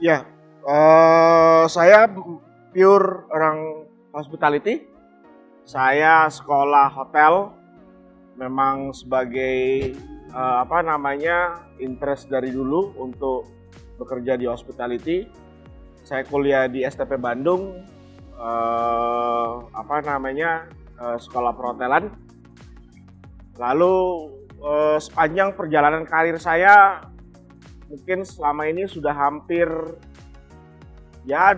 Ya, saya pure orang hospitality. Saya sekolah hotel, memang sebagai interest dari dulu untuk bekerja di hospitality. Saya kuliah di STP Bandung, sekolah perhotelan. Lalu sepanjang perjalanan karir saya, mungkin selama ini sudah hampir ya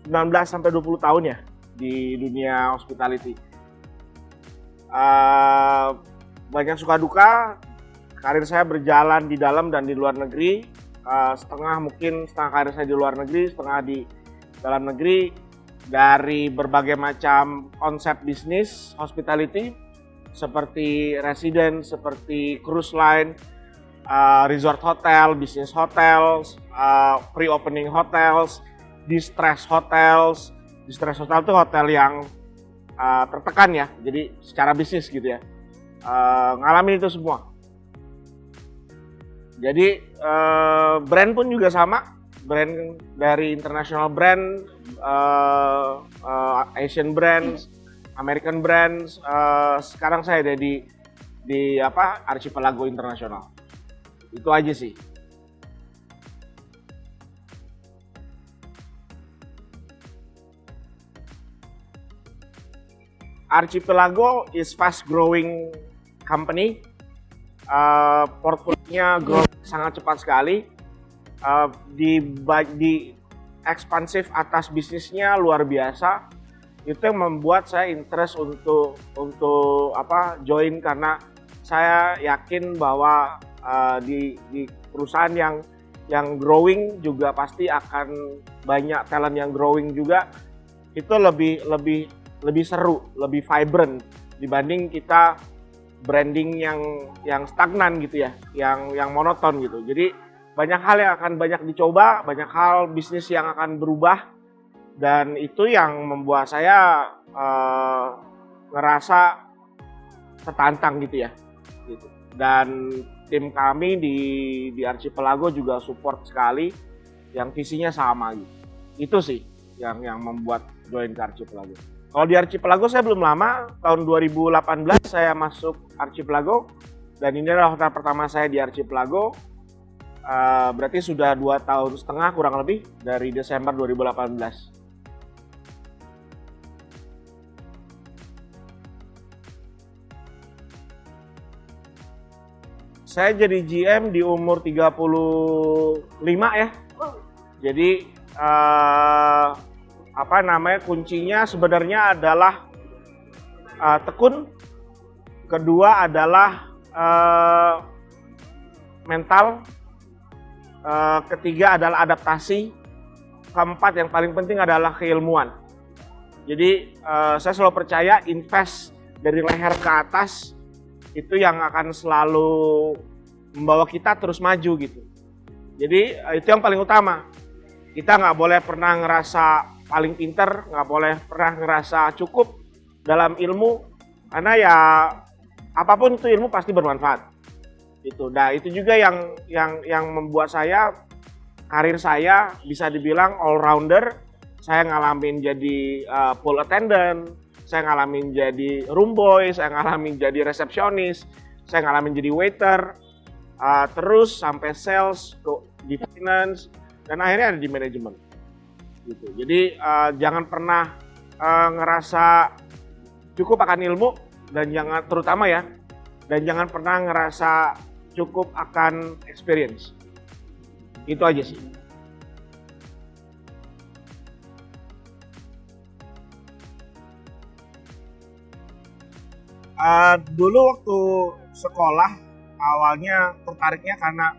19 sampai 20 tahun ya di dunia hospitality. Banyak suka duka, karir saya berjalan di dalam dan di luar negeri. Setengah karir saya di luar negeri, setengah di dalam negeri, dari berbagai macam konsep bisnis hospitality seperti residence, seperti cruise line, resort hotel, business hotels, pre-opening hotels, distress hotels. Distress hotel itu hotel yang tertekan ya, jadi secara bisnis gitu ya, ngalamin itu semua. Jadi brand pun juga sama, brand dari international brand, Asian brands, American brands. Sekarang saya ada di Archipelago International. Itu aja sih. Archipelago is fast growing company. Portfolionya grow sangat cepat sekali. Di ekspansif atas bisnisnya luar biasa. Itu yang membuat saya interest untuk join, karena saya yakin bahwa di perusahaan yang growing juga pasti akan banyak talent yang growing juga. Itu lebih seru, lebih vibrant dibanding kita branding yang stagnan gitu ya, yang monoton gitu. Jadi banyak hal yang akan banyak dicoba, banyak hal bisnis yang akan berubah, dan itu yang membuat saya ngerasa tertantang gitu ya. Gitu. Dan tim kami di Archipelago juga support sekali, yang visinya sama gitu. Itu sih yang membuat join ke Archipelago. Kalau di Archipelago saya belum lama, tahun 2018 saya masuk Archipelago, dan ini adalah hotel pertama saya di Archipelago. Berarti sudah 2 tahun setengah kurang lebih, dari Desember 2018. Saya jadi GM di umur 35 ya. Jadi kuncinya sebenarnya adalah tekun, kedua adalah mental, ketiga adalah adaptasi, keempat yang paling penting adalah keilmuan. Jadi saya selalu percaya invest dari leher ke atas itu yang akan selalu membawa kita terus maju gitu. Jadi itu yang paling utama. Kita nggak boleh pernah ngerasa paling pinter, nggak boleh pernah ngerasa cukup dalam ilmu, karena ya apapun itu ilmu pasti bermanfaat. Gitu. Nah itu juga yang membuat karir saya bisa dibilang all rounder. Saya ngalamin jadi pool attendant, saya ngalamin jadi room boy, saya ngalamin jadi resepsionis, saya ngalamin jadi waiter, terus sampai sales, di finance, dan akhirnya ada di manajemen. Gitu. Jadi jangan pernah ngerasa cukup akan ilmu, dan jangan pernah ngerasa cukup akan experience. Itu aja sih. Dulu waktu sekolah awalnya tertariknya karena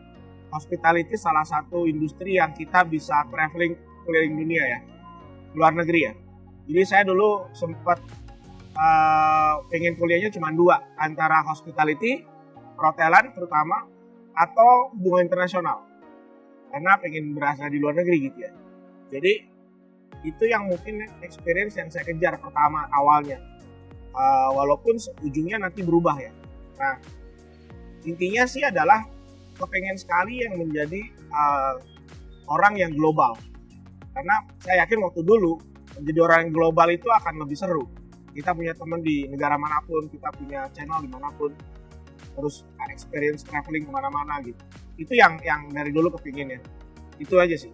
hospitality salah satu industri yang kita bisa traveling keliling dunia ya, luar negeri ya. Jadi saya dulu sempat pengen kuliahnya cuma 2, antara hospitality, perhotelan terutama, atau hubungan internasional, karena pengen berasa di luar negeri gitu ya. Jadi itu yang mungkin experience yang saya kejar pertama awalnya, walaupun ujungnya nanti berubah ya. Nah intinya sih adalah kepengen sekali yang menjadi orang yang global. Karena saya yakin waktu dulu menjadi orang yang global itu akan lebih seru. Kita punya teman di negara manapun, kita punya channel dimanapun, terus experience traveling kemana-mana gitu. Itu yang dari dulu kepingin ya. Itu aja sih.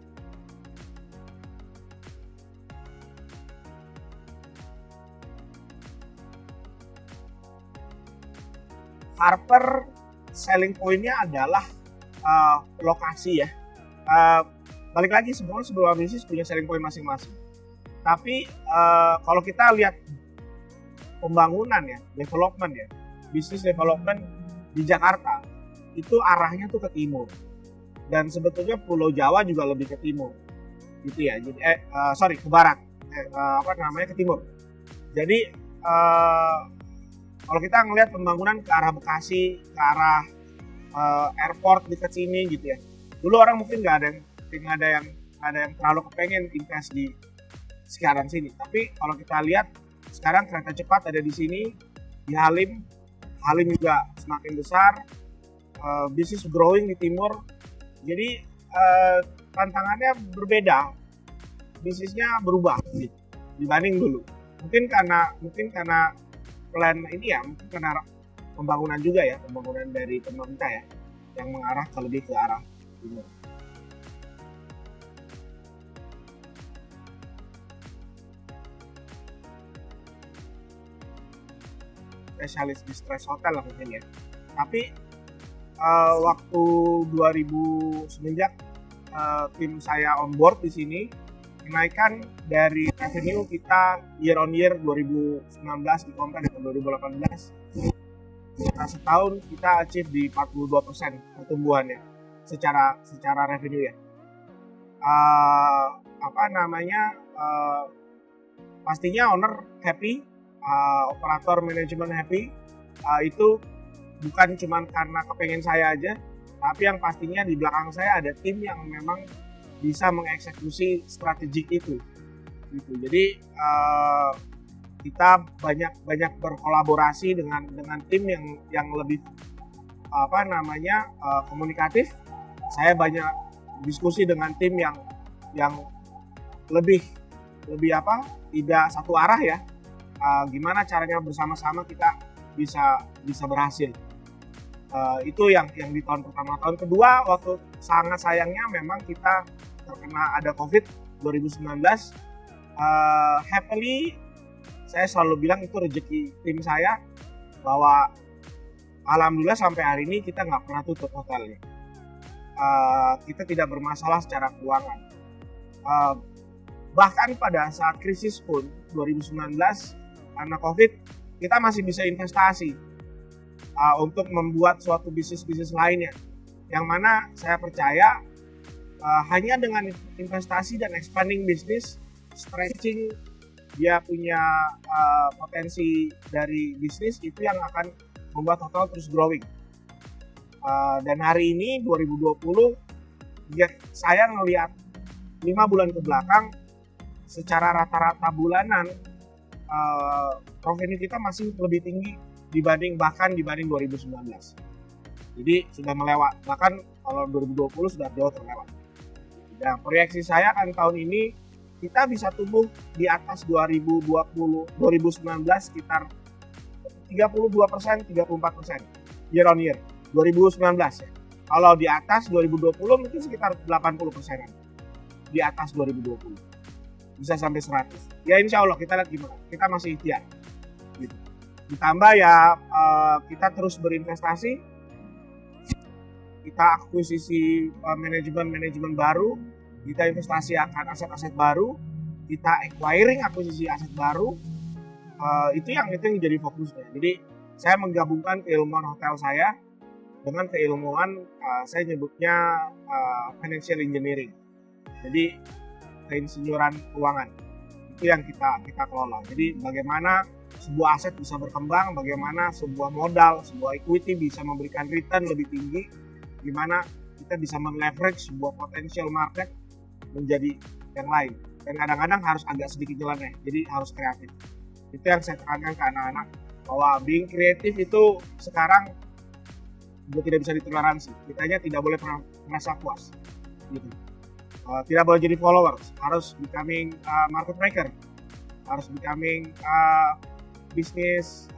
Harper selling point-nya adalah lokasi ya. Balik lagi semua bisnis punya selling point masing-masing. Tapi kalau kita lihat pembangunan ya, development ya, bisnis development di Jakarta itu arahnya tuh ke timur. Dan sebetulnya Pulau Jawa juga lebih ke timur, gitu ya. Jadi ke barat, ke timur. Jadi kalau kita ngelihat pembangunan ke arah Bekasi, ke arah airport dekat sini gitu ya. Dulu orang mungkin nggak ada yang terlalu kepengen invest di sekarang sini. Tapi kalau kita lihat sekarang kereta cepat ada di sini, di Halim juga semakin besar, bisnis growing di timur. Jadi tantangannya berbeda, bisnisnya berubah gitu, dibanding dulu. Mungkin karena plan ini ya, mungkin karena pembangunan juga ya, pembangunan dari pemerintah ya, yang mengarah lebih ke arah timur. Spesialis distress hotel lah mungkin ya. Tapi waktu 2000 semenjak tim saya on board di sini, kenaikan dari revenue kita year on year 2019 di compare dengan 2018. Nah, setahun kita achieve di 42% pertumbuhannya secara revenue ya. Pastinya owner happy, operator manajemen happy. Itu bukan cuma karena kepengen saya aja, tapi yang pastinya di belakang saya ada tim yang memang bisa mengeksekusi strategik itu gitu. Jadi kita banyak berkolaborasi dengan tim yang lebih komunikatif. Saya banyak diskusi dengan tim yang lebih tidak satu arah ya. Gimana caranya bersama-sama kita bisa berhasil. Itu yang di tahun pertama. Tahun kedua waktu sangat sayangnya memang kita terkena ada COVID 2019. Happily saya selalu bilang itu rezeki tim saya, bahwa alhamdulillah sampai hari ini kita nggak pernah tutup hotelnya. Kita tidak bermasalah secara keuangan. Bahkan pada saat krisis pun 2019 karena COVID, kita masih bisa investasi untuk membuat suatu bisnis lainnya, yang mana saya percaya hanya dengan investasi dan expanding bisnis, stretching dia punya potensi dari bisnis, itu yang akan membuat hotel terus growing. Dan hari ini 2020 saya ngelihat 5 bulan ke belakang secara rata-rata bulanan revenue kita masih lebih tinggi dibanding 2019. Jadi sudah melewat, bahkan kalau 2020 sudah jauh terlewat. Dan proyeksi saya kan tahun ini kita bisa tumbuh di atas 2019 sekitar 32%, 34% year on year 2019 ya. Kalau di atas 2020 mungkin sekitar 80%-an di atas 2020, bisa sampai 100. Ya insya Allah kita lihat gimana, kita masih ikhtiar gitu. Ditambah ya kita terus berinvestasi, kita akuisisi manajemen baru, kita investasi akan aset-aset baru, kita acquiring akuisisi aset baru. Itu yang jadi fokusnya. Jadi saya menggabungkan keilmuan hotel saya dengan keilmuan saya nyebutnya financial engineering. Jadi keinsinyuran keuangan itu yang kita kelola. Jadi bagaimana sebuah aset bisa berkembang, bagaimana sebuah modal, sebuah equity bisa memberikan return lebih tinggi, gimana kita bisa men-leverage sebuah potential market menjadi yang lain. Dan kadang-kadang harus agak sedikit nyeleneh, jadi harus kreatif. Itu yang saya tekankan ke anak-anak, bahwa being kreatif itu sekarang juga tidak bisa ditoleransi. Kitanya tidak boleh pernah merasa puas gitu. Tidak boleh jadi followers, harus becoming market maker, harus becoming bisnis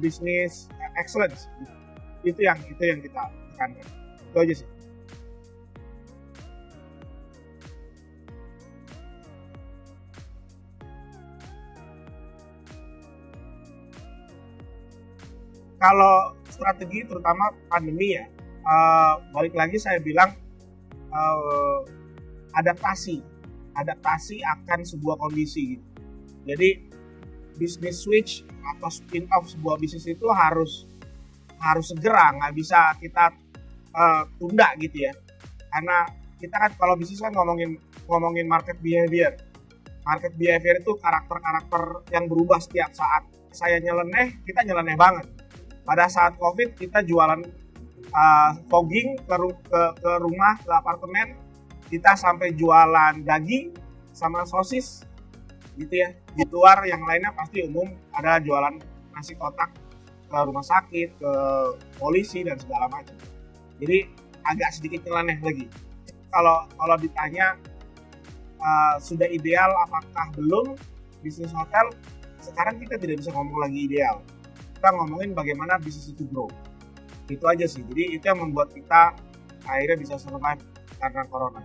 bisnis excellence. Itu yang kita tekankan. Itu aja sih. Kalau strategi terutama pandemi ya, balik lagi saya bilang adaptasi akan sebuah kondisi gitu. Jadi bisnis switch atau spin off sebuah bisnis itu harus segera, nggak bisa kita tunda gitu ya. Karena kita kan kalau bisnis kan ngomongin market behavior. Market behavior itu karakter yang berubah setiap saat. Saya nyeleneh, kita nyeleneh banget. Pada saat COVID kita jualan fogging ke rumah, ke apartemen, kita sampai jualan daging sama sosis gitu ya. Di luar yang lainnya pasti umum ada jualan nasi kotak ke rumah sakit, ke polisi dan segala macam. Jadi agak sedikit nyeleneh lagi. Kalau ditanya sudah ideal apakah belum bisnis hotel, sekarang kita tidak bisa ngomong lagi ideal. Kita ngomongin bagaimana bisnis itu grow. Itu aja sih. Jadi itu yang membuat kita akhirnya bisa survive karena corona.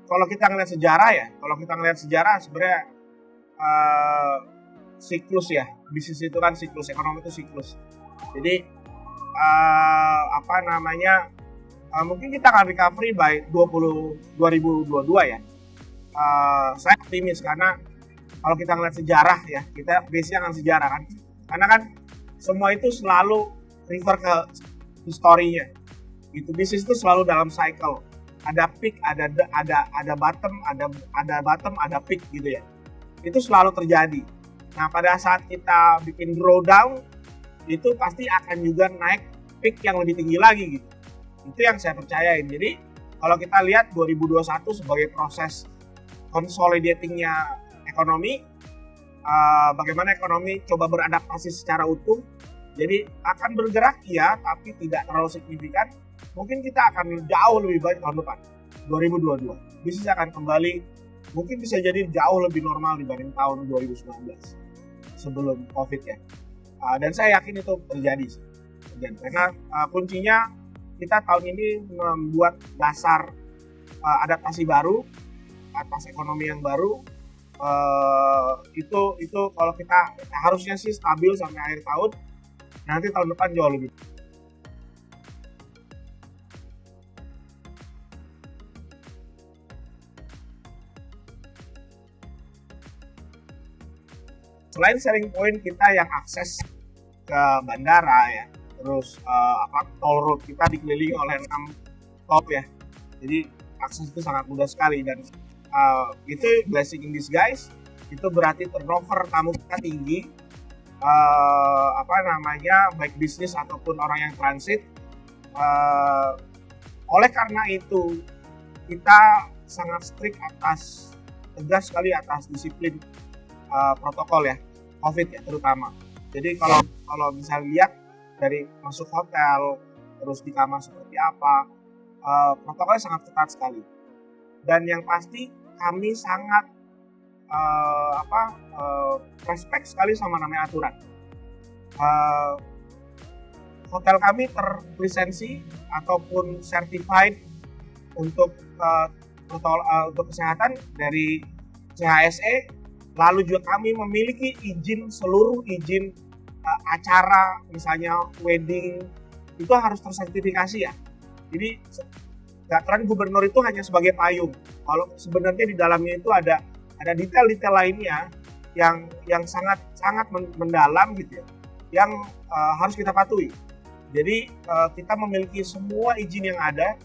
Kalau kita ngelihat sejarah sebenarnya siklus ya. Bisnis itu kan siklus, ekonomi itu siklus. Jadi mungkin kita akan recovery by 2022 ya. Saya optimis karena kalau kita ngeliat sejarah ya, kita base-nya kan sejarah kan. Karena kan semua itu selalu refer ke historinya. Gitu, bisnis itu selalu dalam cycle. Ada peak, ada bottom, ada peak gitu ya. Itu selalu terjadi. Nah, pada saat kita bikin grow down, itu pasti akan juga naik peak yang lebih tinggi lagi gitu. Itu yang saya percayain. Jadi kalau kita lihat 2021 sebagai proses consolidatingnya ekonomi, bagaimana ekonomi coba beradaptasi secara utuh. Jadi akan bergerak ya, tapi tidak terlalu signifikan. Mungkin kita akan jauh lebih baik tahun depan, 2022. Bisnis akan kembali, mungkin bisa jadi jauh lebih normal dibanding tahun 2019 sebelum COVID ya. Dan saya yakin itu terjadi sih. Karena kuncinya kita tahun ini membuat dasar adaptasi baru atas ekonomi yang baru. Itu kalau kita harusnya sih stabil sampai akhir tahun. Nanti tahun depan jauh lebih. Selain selling point kita yang akses ke bandara ya, terus toll road kita dikelilingi oleh 6 tol ya, jadi akses itu sangat mudah sekali dan itu blessing in disguise. Itu berarti turnover tamu kita tinggi, baik bisnis ataupun orang yang transit. Oleh karena itu kita sangat strict tegas sekali atas disiplin protokol ya, COVID ya terutama. Jadi kalau misalnya lihat dari masuk hotel, terus di kamar seperti apa, protokolnya sangat ketat sekali. Dan yang pasti kami sangat respect sekali sama namanya aturan. Hotel kami terlisensi ataupun certified untuk kesehatan dari CHSE. Lalu juga kami memiliki seluruh izin acara, misalnya wedding, itu harus tersertifikasi ya. Jadi peraturan gubernur itu hanya sebagai payung. Kalau sebenarnya di dalamnya itu ada detail-detail lainnya yang sangat mendalam gitu ya, yang harus kita patuhi. Jadi kita memiliki semua izin yang ada,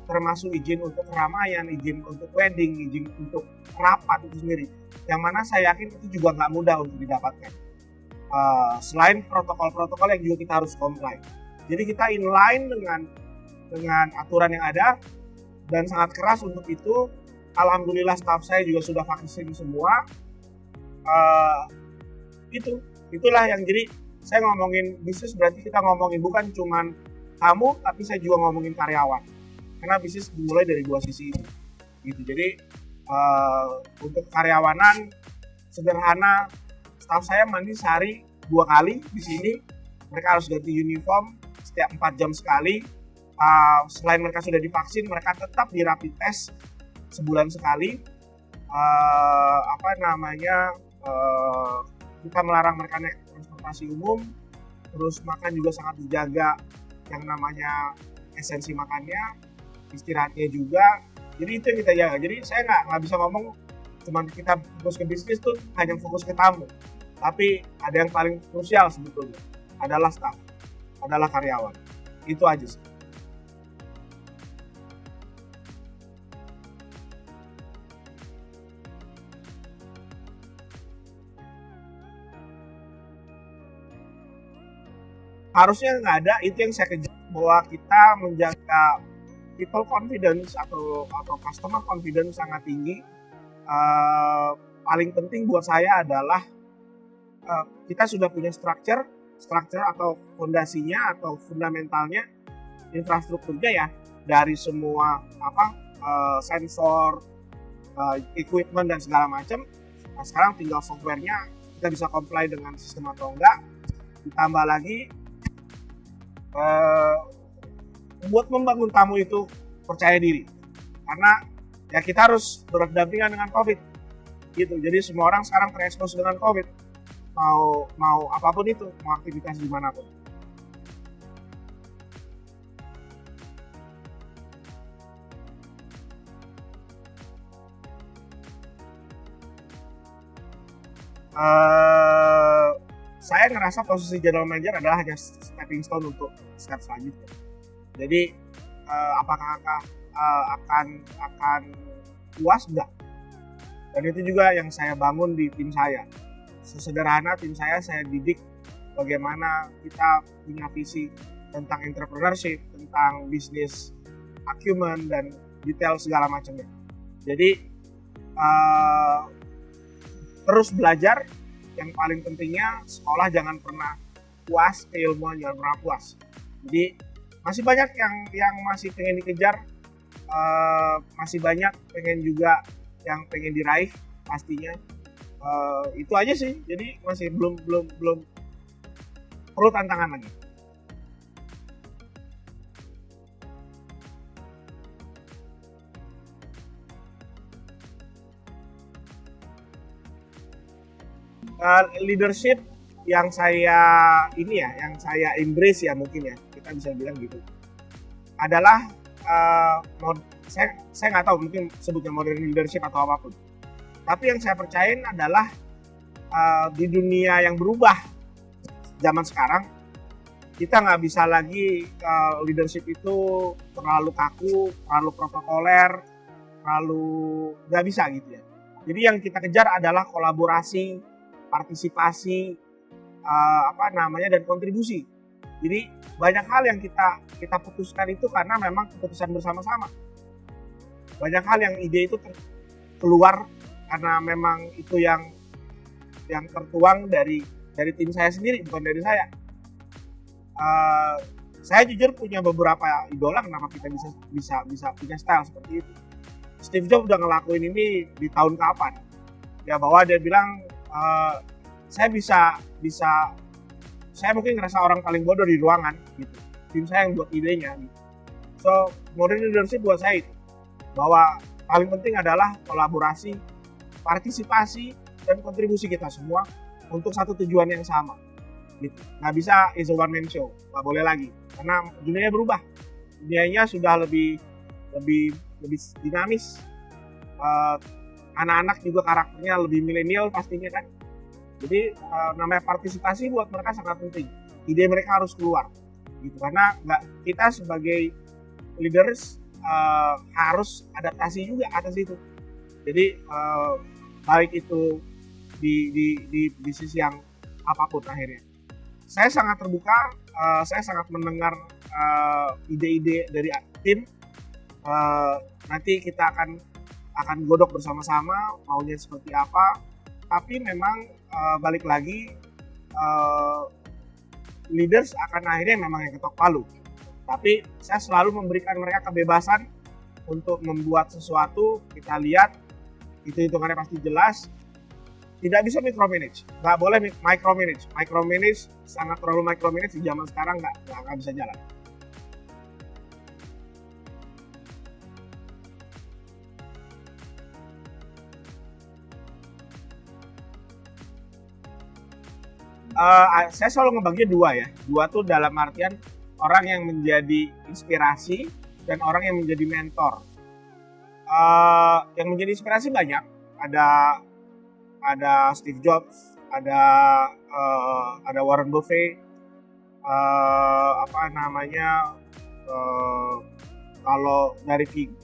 termasuk izin untuk keramaian, izin untuk wedding, izin untuk rapat itu sendiri. Yang mana saya yakin itu juga nggak mudah untuk didapatkan. Selain protokol-protokol yang juga kita harus comply. Jadi kita inline dengan aturan yang ada, dan sangat keras untuk itu. Alhamdulillah staff saya juga sudah vaksin semua. Itulah yang jadi saya ngomongin bisnis berarti kita ngomongin bukan cuman kamu, tapi saya juga ngomongin karyawan. Karena bisnis dimulai dari dua sisi itu. Gitu. Jadi untuk karyawanan sederhana, staff saya mandi sehari 2 kali di sini. Mereka harus ganti uniform setiap 4 jam sekali. Selain mereka sudah divaksin, mereka tetap di rapid test sebulan sekali. Kita melarang mereka naik transportasi umum, terus makan juga sangat dijaga yang namanya esensi makannya, istirahatnya juga. Jadi itu yang kita jaga. Jadi saya nggak bisa ngomong cuma kita fokus ke bisnis tuh hanya fokus ke tamu, tapi ada yang paling krusial sebetulnya adalah staff, adalah karyawan. Itu aja sih. Harusnya nggak ada, itu yang saya kejar, bahwa kita menjaga people confidence atau customer confidence sangat tinggi. Paling penting buat saya adalah kita sudah punya structure atau fondasinya atau fundamentalnya, infrastrukturnya ya, dari semua sensor, equipment dan segala macam. Nah, sekarang tinggal softwarenya kita bisa comply dengan sistem atau enggak. Ditambah lagi buat membangun tamu itu percaya diri, karena ya kita harus berdampingan dengan COVID gitu. Jadi semua orang sekarang terekspos dengan COVID, mau apapun itu, mau aktivitas dimanapun. Saya ngerasa posisi general manager adalah hanya stepping stone untuk step selanjutnya. Jadi apakah akan puas? Enggak. Dan itu juga yang saya bangun di tim saya. Sesederhana tim saya didik bagaimana kita punya visi tentang entrepreneurship, tentang bisnis acumen dan detail segala macamnya. Jadi terus belajar. Yang paling pentingnya sekolah jangan pernah puas, keilmuan jangan pernah puas. Jadi masih banyak yang masih pengen dikejar, masih banyak pengen juga yang pengen diraih pastinya. Itu aja sih. Jadi masih belum perlu tantangan lagi. Leadership yang saya embrace ya, mungkin ya kita bisa bilang gitu, adalah saya nggak tahu mungkin sebutnya modern leadership atau apapun, tapi yang saya percayain adalah di dunia yang berubah zaman sekarang, kita nggak bisa lagi leadership itu terlalu kaku, terlalu protokoler, nggak bisa gitu ya. Jadi yang kita kejar adalah kolaborasi, partisipasi, dan kontribusi. Jadi banyak hal yang kita putuskan itu karena memang keputusan bersama-sama. Banyak hal yang ide itu keluar karena memang itu yang tertuang dari tim saya sendiri, bukan dari saya. Saya jujur punya beberapa idola kenapa kita bisa punya style seperti itu. Steve Jobs udah ngelakuin ini di tahun kapan? Ya, bahwa dia bilang saya mungkin ngerasa orang paling bodoh di ruangan gitu. Tim saya yang buat idenya gitu. So, modern leadership buat saya itu, bahwa paling penting adalah kolaborasi, partisipasi, dan kontribusi kita semua untuk satu tujuan yang sama gitu. Nggak bisa is a one man show, nggak boleh lagi, karena dunianya berubah, dunianya sudah lebih dinamis. Anak-anak juga karakternya lebih milenial pastinya kan. Jadi namanya partisipasi buat mereka sangat penting. Ide mereka harus keluar gitu, karena kita sebagai leaders harus adaptasi juga atas itu. Jadi baik itu di bisnis yang apapun akhirnya. Saya sangat terbuka, saya sangat mendengar ide-ide dari tim. nanti kita akan godok bersama-sama maunya seperti apa. Tapi memang balik lagi leaders akan akhirnya memang yang ketok palu. Tapi saya selalu memberikan mereka kebebasan untuk membuat sesuatu. Kita lihat itu hitungannya pasti jelas. Tidak bisa micromanage, nggak boleh micromanage. Micromanage sangat terlalu micromanage di zaman sekarang nggak bisa jalan. Saya selalu ngebagi dua ya. Dua tuh dalam artian orang yang menjadi inspirasi dan orang yang menjadi mentor. Yang menjadi inspirasi banyak. Ada Steve Jobs, ada Warren Buffett,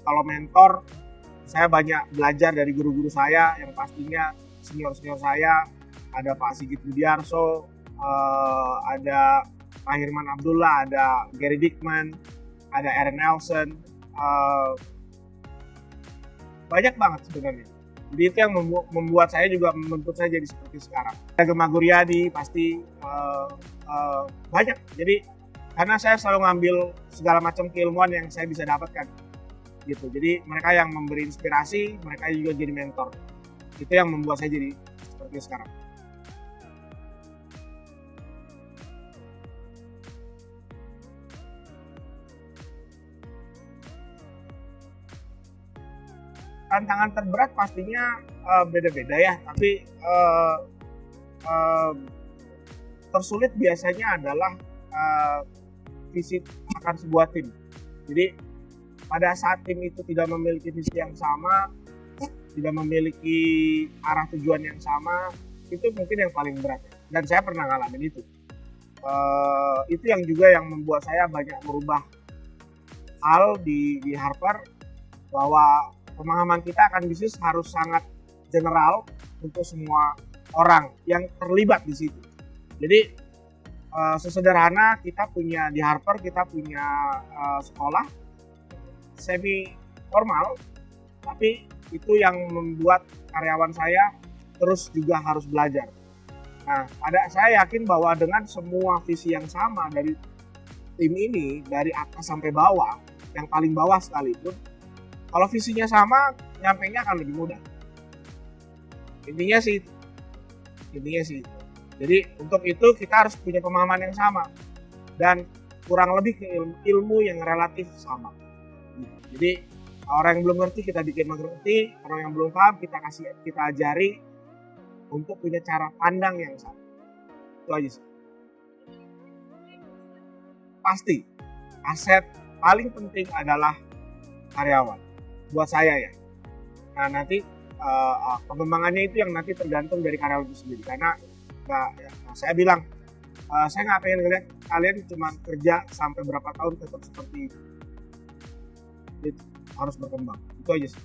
kalau mentor saya banyak belajar dari guru-guru saya yang pastinya senior saya. Ada Pak Sigit Budiarso, ada Pak Hirman Abdullah, ada Gary Dickman, ada Aaron Nelson, banyak banget sebenarnya. Jadi itu yang membuat saya juga membentuk saya jadi seperti sekarang. Ada Gemma Guryadi pasti banyak. Jadi karena saya selalu ngambil segala macam keilmuan yang saya bisa dapatkan gitu. Jadi mereka yang memberi inspirasi, mereka juga jadi mentor. Itu yang membuat saya jadi seperti sekarang. Tantangan terberat pastinya beda-beda ya, tapi tersulit biasanya adalah visi akan sebuah tim. Jadi pada saat tim itu tidak memiliki visi yang sama, tidak memiliki arah tujuan yang sama, itu mungkin yang paling berat. Dan saya pernah ngalamin itu. Itu yang juga yang membuat saya banyak merubah hal di Harper, bahwa pemahaman kita akan bisnis harus sangat general untuk semua orang yang terlibat di situ. Jadi sesederhana kita punya di Harper, kita punya sekolah semi formal, tapi itu yang membuat karyawan saya terus juga harus belajar. Nah, saya yakin bahwa dengan semua visi yang sama dari tim ini, dari atas sampai bawah, yang paling bawah sekalipun, kalau visinya sama, nyampainya akan lebih mudah. Intinya sih. Jadi untuk itu kita harus punya pemahaman yang sama dan kurang lebih ke ilmu yang relatif sama. Jadi orang yang belum ngerti kita bikin mengerti, orang yang belum paham kita ajari untuk punya cara pandang yang sama. Itu aja sih. Pasti aset paling penting adalah karyawan. Buat saya ya. Nah nanti pengembangannya itu yang nanti tergantung dari karyawan itu sendiri. Karena saya bilang saya nggak pengen ngeliat kalian cuma kerja sampai berapa tahun tetap seperti itu. Jadi, harus berkembang. Itu aja sih.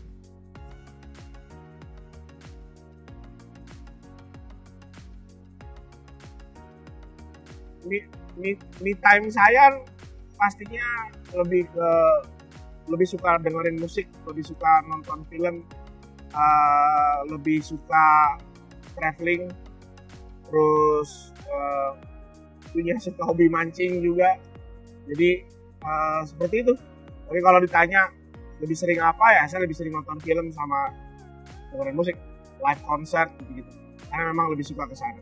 Me time saya pastinya lebih suka dengerin musik, lebih suka nonton film, lebih suka traveling, terus punya suka hobi mancing juga. Jadi seperti itu. Tapi kalau ditanya lebih sering apa ya, saya lebih sering nonton film sama dengerin musik, live concert gitu. Karena memang lebih suka ke sana.